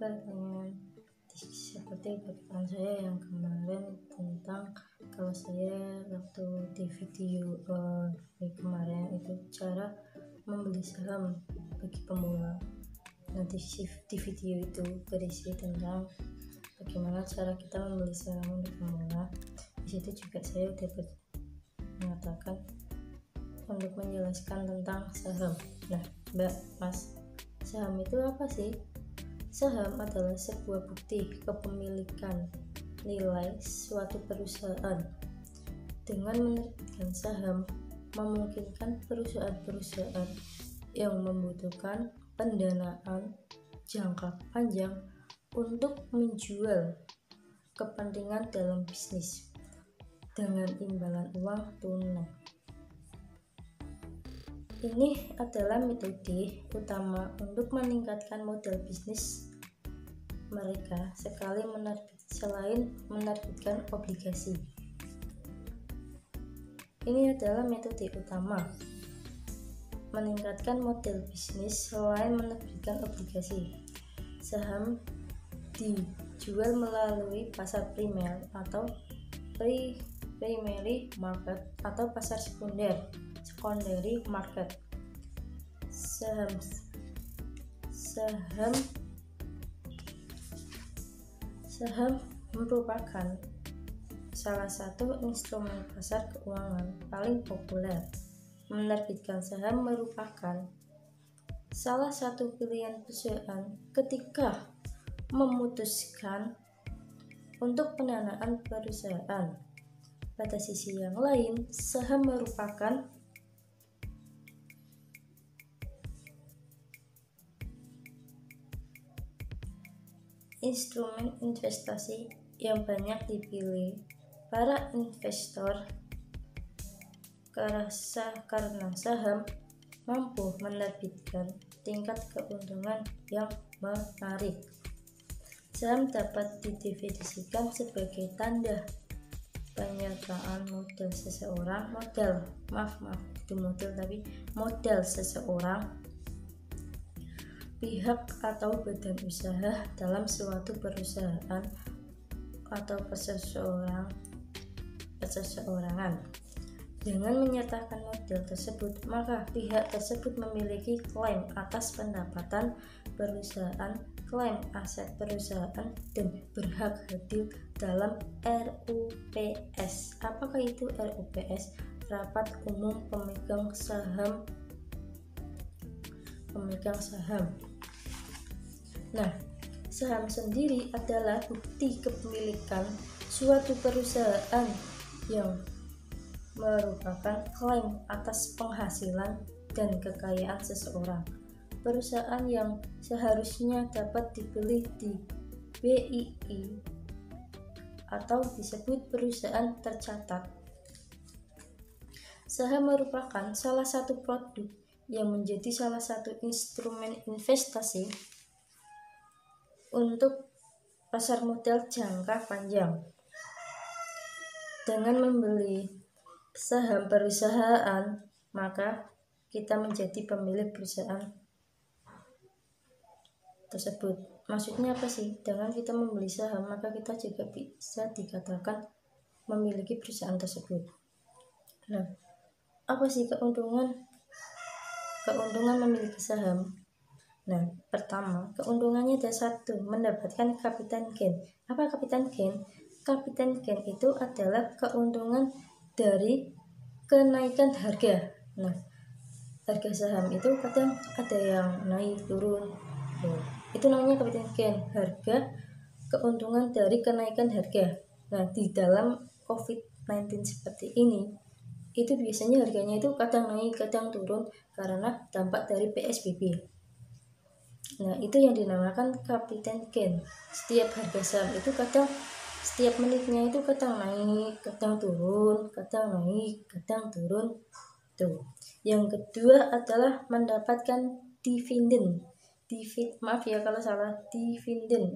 Pertanyaan seperti pertanyaan saya yang kemarin tentang kalau saya waktu di video kemarin itu cara membeli saham bagi pemula. Nanti di video itu berisi tentang bagaimana cara kita membeli saham untuk pemula. Di situ juga saya dapat mengatakan untuk menjelaskan tentang saham. Nah, Mas, saham itu apa sih? Saham adalah sebuah bukti kepemilikan nilai suatu perusahaan. Dengan menerbitkan saham, memungkinkan perusahaan-perusahaan yang membutuhkan pendanaan jangka panjang untuk menjual kepentingan dalam bisnis dengan imbalan uang tunai. Ini adalah metode utama untuk meningkatkan modal bisnis mereka selain menerbitkan obligasi. Ini adalah metode utama meningkatkan modal bisnis selain menerbitkan obligasi. Saham dijual melalui pasar primer atau primary market atau pasar secondary market. Saham merupakan salah satu instrumen pasar keuangan paling populer. Menerbitkan saham merupakan salah satu pilihan perusahaan ketika memutuskan untuk pendanaan perusahaan. Pada sisi yang lain, saham merupakan instrumen investasi yang banyak dipilih para investor karena saham mampu menerbitkan tingkat keuntungan yang menarik. Saham dapat didefinisikan sebagai tanda penyertaan modal seseorang, modal seseorang, pihak atau badan usaha dalam suatu perusahaan atau perseorangan. Dengan menyertakan modal tersebut, maka pihak tersebut memiliki klaim atas pendapatan perusahaan, klaim aset perusahaan, dan berhak hadir dalam RUPS. Apakah itu RUPS? Rapat Umum Pemegang Saham. Nah, saham sendiri adalah bukti kepemilikan suatu perusahaan yang merupakan klaim atas penghasilan dan kekayaan seseorang. Perusahaan yang seharusnya dapat dibeli di BII atau disebut perusahaan tercatat. Saham merupakan salah satu produk yang menjadi salah satu instrumen investasi untuk pasar modal jangka panjang. Dengan membeli saham perusahaan, maka kita menjadi pemilik perusahaan tersebut. Maksudnya apa sih? Dengan kita membeli saham, maka kita juga bisa dikatakan memiliki perusahaan tersebut. Nah, apa sih keuntungan memiliki saham? Nah, pertama, keuntungannya ada satu, mendapatkan capital gain. Apa capital gain? Capital gain itu adalah keuntungan dari kenaikan harga. Nah, harga saham itu kadang ada yang naik turun. Itu namanya capital gain, harga keuntungan dari kenaikan harga. Nah, di dalam COVID-19 seperti ini, itu biasanya harganya itu kadang naik, kadang turun karena dampak dari PSBB. Nah, itu yang dinamakan capital gain. Setiap harga saham itu kadang setiap menitnya itu kadang naik, kadang turun, kadang naik, kadang turun. Tuh. Yang kedua adalah mendapatkan dividen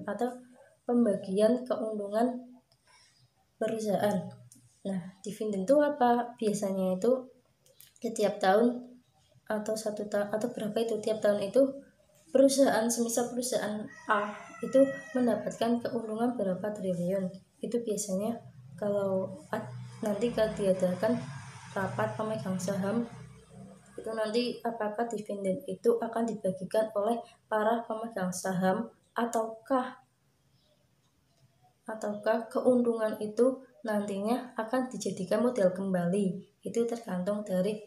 atau pembagian keuntungan perusahaan. Nah, dividen itu apa? Biasanya itu setiap tahun atau 1 tahun atau berapa itu tiap tahun itu perusahaan, semisal perusahaan A itu mendapatkan keuntungan berapa triliun. Itu biasanya kalau nanti diadakan rapat pemegang saham, itu nanti apakah dividen itu akan dibagikan oleh para pemegang saham ataukah keuntungan itu nantinya akan dijadikan modal kembali. Itu tergantung dari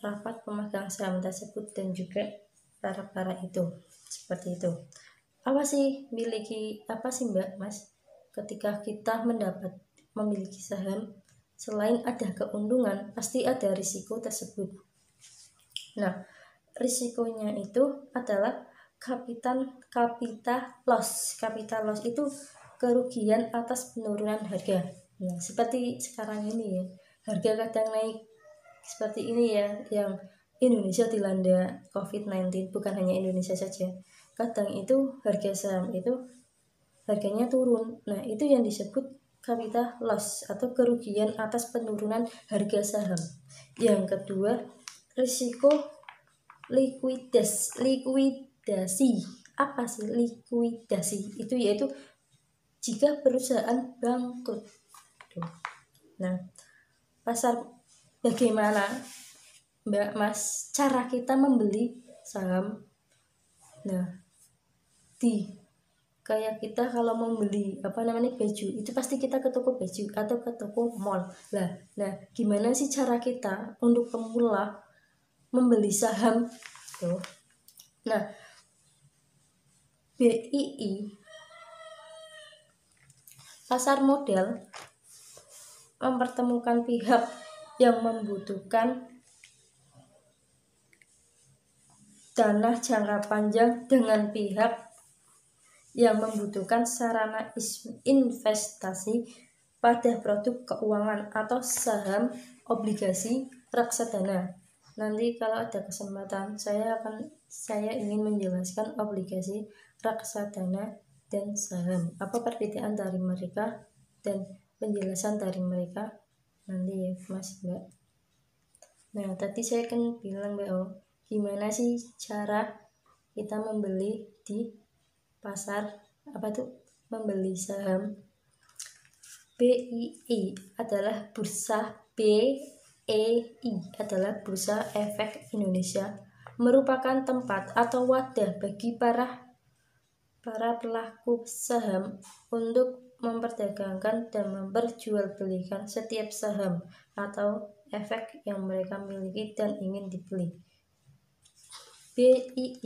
rapat pemegang saham tersebut dan juga para itu. Seperti itu. Apa sih Mbak Mas ketika kita memiliki saham, selain ada keuntungan pasti ada risiko tersebut. Nah, risikonya itu adalah capital loss. Capital loss itu kerugian atas penurunan harga. Nah, seperti sekarang ini ya, harga kadang naik seperti ini ya, yang Indonesia dilanda COVID-19, bukan hanya Indonesia saja. Kadang itu harga saham itu harganya turun. Nah, itu yang disebut capital loss atau kerugian atas penurunan harga saham. Yang kedua, risiko likuidasi. Apa sih likuidasi? Itu yaitu jika perusahaan bangkrut. Nah, bagaimana Mbak Mas cara kita membeli saham? Nah, kayak kita kalau membeli baju, itu pasti kita ke toko baju atau ke toko mall. Nah, gimana sih cara kita untuk pemula membeli saham tuh? Nah, BII pasar modal mempertemukan pihak yang membutuhkan dana jangka panjang dengan pihak yang membutuhkan sarana investasi pada produk keuangan atau saham, obligasi, reksadana. Nanti kalau ada kesempatan saya ingin menjelaskan obligasi, reksadana, dan saham. Apa perbedaan dari mereka dan penjelasan dari mereka nanti ya Mas Mbak. Nah, tadi saya kan bilang bahwa gimana sih cara kita membeli di pasar membeli saham. BEI adalah Bursa Efek Indonesia, merupakan tempat atau wadah bagi para pelaku saham untuk memperdagangkan dan memperjualbelikan setiap saham atau efek yang mereka miliki dan ingin dibeli. BEI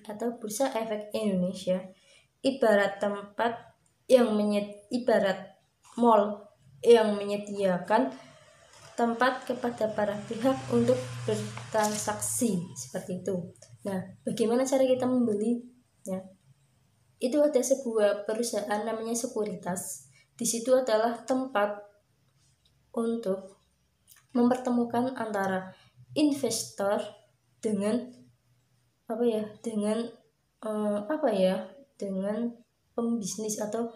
atau Bursa Efek Indonesia ibarat mall yang menyediakan tempat kepada para pihak untuk bertransaksi seperti itu. Nah, bagaimana cara kita membelinya? Itu ada sebuah perusahaan namanya sekuritas. Di situ adalah tempat untuk mempertemukan antara investor dengan pembisnis atau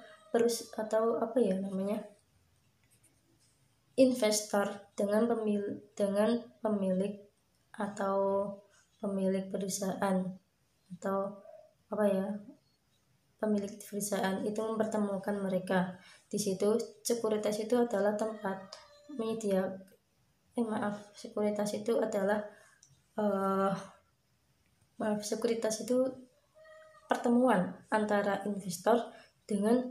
investor dengan pemilik atau pemilik perusahaan atau pemilik perusahaan itu mempertemukan mereka. Di situ sekuritas itu adalah tempat sekuritas itu pertemuan antara investor dengan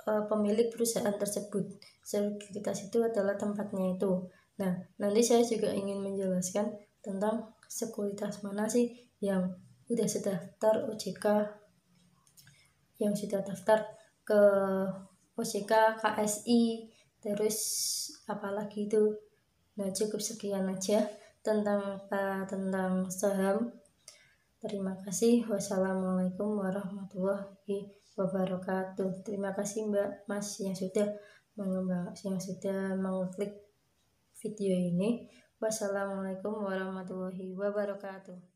pemilik perusahaan tersebut. Sekuritas itu adalah tempatnya itu. Nah, nanti saya juga ingin menjelaskan tentang sekuritas mana sih yang sudah daftar OJK, yang sudah daftar ke OJK, KSI, terus apalagi itu. Nah, cukup sekian aja tentang saham. Terima kasih. Wassalamualaikum warahmatullahi wabarakatuh. Terima kasih Mbak Mas yang sudah mengklik video ini. Wassalamualaikum warahmatullahi wabarakatuh.